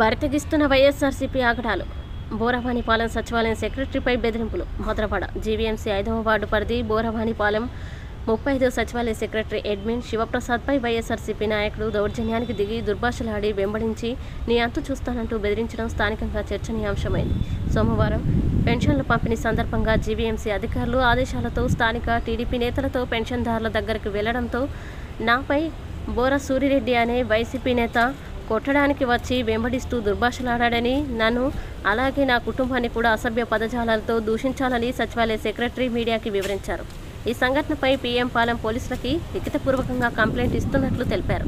బరితెగిస్తున్న వైఎస్ఆర్సీపీ ఆగడాలు. బోరవానిపాలెం సచివాలయం సెక్రటరీపై బెదిరింపులు. భద్రవాడ జీవీఎంసీ 5వ వార్డు పరిధి బోరవానిపాలెం 35వ సచివాలయ సెక్రటరీ అడ్మిన్ శివప్రసాద్పై వైఎస్ఆర్సీపీ నాయకుడు దౌర్జన్యానికి దిగి దుర్భాషలాడి వెంబడించి నీ అంతు చూస్తానంటూ బెదిరించడం స్థానికంగా చర్చనీయాంశమైంది. సోమవారం పెన్షన్ల పంపిణీ సందర్భంగా జీవీఎంసీ అధికారులు ఆదేశాలతో స్థానిక టీడీపీ నేతలతో పెన్షన్దారుల దగ్గరకు వెళ్లడంతో నాపై బోర సూరిరెడ్డి అనే వైసీపీ నేత కొట్టడానికి వచ్చి వెంబడిస్తూ దుర్భాషలాడాడని, నన్ను అలాగే నా కుటుంబాన్ని కూడా అసభ్య పదజాలాలతో దూషించాలని సచివాలయ సెక్రటరీ మీడియాకి వివరించారు. ఈ సంఘటనపై పీఎం పాలెం పోలీసులకి లిఖితపూర్వకంగా కంప్లైంట్ ఇస్తున్నట్లు తెలిపారు.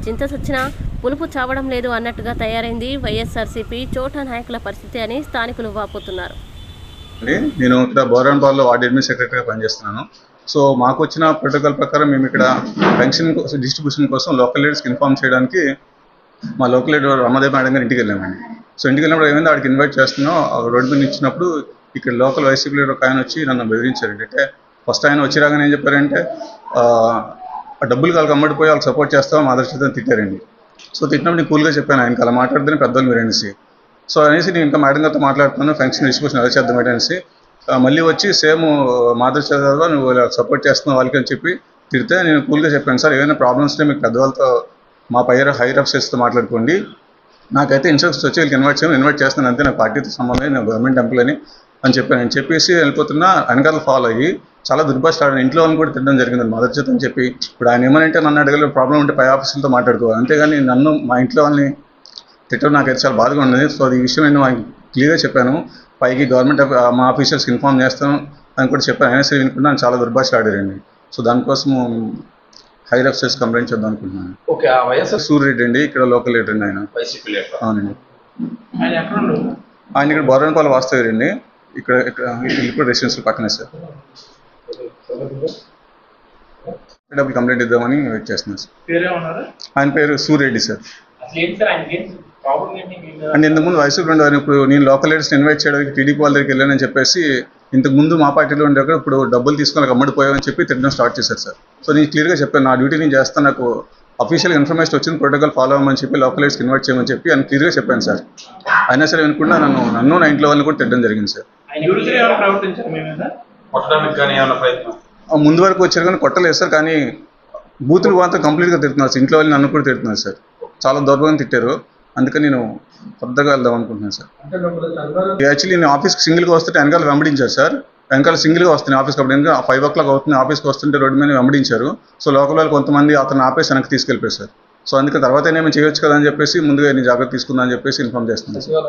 చింత సచ్చినా పులుపు చావడం లేదు అన్నట్టుగా తయారైంది వైఎస్ఆర్సీపీ చోటా నాయకుల పరిస్థితి అని స్థానికులు వాపోతున్నారు. నేను ఇక్కడ బోరవానిపాలెంలో వార్డు అడ్మిన్ సెక్రటరీగా పనిచేస్తున్నాను. సో మాకు వచ్చిన ప్రోటోకాల్ ప్రకారం మేము ఇక్కడ పెన్షన్ డిస్ట్రిబ్యూషన్ కోసం లోకల్ లీడర్స్కి ఇన్ఫార్మ్ చేయడానికి మా లోకల్ లీడర్ రమాదేవి మేడం గారు ఇంటికి వెళ్ళామండి. సో ఇంటికి వెళ్ళినప్పుడు ఏమైంది, ఆడికి ఇన్వైట్ చేస్తున్నాం. రోడ్డు మీద ఇచ్చినప్పుడు ఇక్కడ లోకల్ వైసీపీ లీడర్ ఒక ఆయన వచ్చి నన్ను బెదిరించారు. అంటే ఫస్ట్ ఆయన వచ్చి రాగానే ఏం చెప్పారంటే, డబ్బులు వాళ్ళకి అమ్మడిపోయి వాళ్ళకి సపోర్ట్ చేస్తాం ఆదర్శతను తిట్టారండి. సో తిట్టినప్పుడు నేను కూల్గా చెప్పాను, ఆయనకి అలా మాట్లాడితేనే పెద్దలు మీరు అనేసి. సో అనేసి నేను ఇంకా మేడం గారితో మాట్లాడుతున్నాను, పెన్షన్ డిస్ట్రిబ్యూషన్ ఎలా చేద్దాం అనేసి. మళ్ళీ వచ్చి సేమ్ మాదర్శ నువ్వు సపోర్ట్ చేస్తున్నావు వాళ్ళకి అని చెప్పి తిడితే నేను కూల్గా చెప్పాను, సార్ ఏదైనా ప్రాబ్లమ్స్ ఉంటే మీకు పెద్దవాళ్ళతో మా హైర్ అఫ్సర్స్తో మాట్లాడుకోండి, నాకైతే ఇన్స్ట్రక్షన్స్ వచ్చి వీళ్ళకి ఇన్వైట్ చేస్తాను అంతే, నాకు పార్టీతో సంబంధం నేను గవర్నమెంట్ ఎంప్లాయీని అని చెప్పాను. నేను చెప్పేసి వెళ్ళిపోతున్నా, వెనకాల ఫాలో అయ్యి చాలా దుర్భాషలాడాను. ఇంట్లో వాళ్ళని కూడా తిట్టడం జరిగింది మదర్చేత అని చెప్పి. ఇప్పుడు ఆయన ఏమనంటే నన్ను అడగలేదు, ప్రాబ్లం ఉంటే పై ఆఫీసులతో మాట్లాడుకోవాలి, అంతేగాని నన్ను మా ఇంట్లో వాళ్ళని తిట్టడం నాకైతే చాలా బాధగా ఉండేది. సో ఈ విషయం నేను ఆయనకి క్లియర్గా చెప్పాను, పైకి గవర్నమెంట్ మా ఆఫీసర్స్కి ఇన్ఫార్మ్ చేస్తాను అని కూడా చెప్పాను. అయినా సరే వినుకుంటే చాలా దుర్భాషలాడారండి. సో దానికోసం హైర్ అఫ్సర్స్ కంప్లైంట్ చేద్దాం అనుకుంటున్నాను. ఓకే, ఆ వైఎస్ఆర్ సూర్యరెడ్డి అండి, ఇక్కడ లోకల్ లీడర్ అండి ఆయన. YCP leader. అవునండి, ఆయన ఇక్కడ బోరవానిపాలెం వాస్తవ్యండి. ఇక్కడ ఇప్పుడు రెసిడెన్షియల్ పక్కనే సార్. డబ్బులు కంప్లైంట్ ఇద్దామని వెయిట్ చేస్తున్నాను సార్. ఆయన పేరు సూర్యరెడ్డి సార్. అంటే ఇంతకుముందు వైసీపీ ఉండేవారు, ఇప్పుడు నేను లోకల్ లీడర్స్ని ఇన్వైట్ చేయడానికి టీడీపీ వాళ్ళ దగ్గరికి వెళ్ళానని చెప్పేసి ఇంతకుముందు మా పార్టీలో ఉండేవారు ఇప్పుడు డబ్బులు తీసుకొని అమ్మడిపోయామని చెప్పి తిట్టడం స్టార్ట్ చేశారు సార్. సో నేను క్లియర్గా చెప్పాను, నా డ్యూటీ నేను చేస్తాను, నాకు అఫీషియల్ ఇన్ఫర్మేషన్ వచ్చింది, ప్రోటోకాల్ ఫాలో అవ్వమని చెప్పి లోకల్ లీడర్స్కి ఇన్వైట్ చేయమని చెప్పి అని క్లియర్గా చెప్పాను సార్. అయినా సరే వినకుండా నన్ను నా ఇంట్లో వాళ్ళని కూడా తిట్టడం జరిగింది సార్. ముందు వరకు వచ్చారు కానీ కొట్టలేదు సార్, కానీ బూతులు మాత్రం కంప్లీట్గా తిడుతున్నారు సార్. ఇంట్లో వాళ్ళని నన్ను కూడా తిడుతున్నారు సార్, చాలా దౌర్భాగ్యం తిట్టారు. అందుకని నేను పెద్దగా వెళ్దాం అనుకుంటున్నాను సార్. యాక్చువల్లీ నేను ఆఫీస్కి సింగిల్గా వస్తుంటే వెనకాల వెంబడించారు సార్. వెనకాల సింగిల్గా వస్తున్నాయి ఆఫీస్కి, అప్పుడు ఎందుకంటే 5 o'clock అవుతుంది, ఆఫీస్కి వస్తుంటే రోడ్డు మీద వెంబడించారు. సో లోకల్ వాళ్ళు కొంతమంది అతను ఆపేసి వెనక్కి తీసుకెళ్ళిపోయారు సార్. సో అందుకే తర్వాత ఏమేమి చేయొచ్చు కదా అని చెప్పేసి ముందుగా నేను జాగ్రత్త తీసుకుందా అని చెప్పేసి ఇన్ఫార్మ్ చేస్తున్నాను సార్.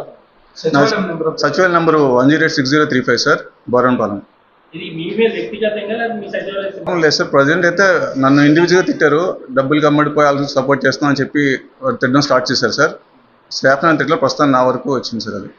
సచివాలయం నెంబరు 1086035 సార్, బోరవానిపాలెం. లేదు సార్, ప్రజెంట్ అయితే నన్ను ఇండివిజువల్గా తిట్టారు, డబ్బులు అమ్మడిపోయి వాళ్ళకి సపోర్ట్ చేస్తాం అని చెప్పి తిట్టడం స్టార్ట్ చేశారు సార్. స్టాఫ్ నన్ను తిట్టలో ప్రస్తుతం నా వరకు వచ్చింది సార్. అది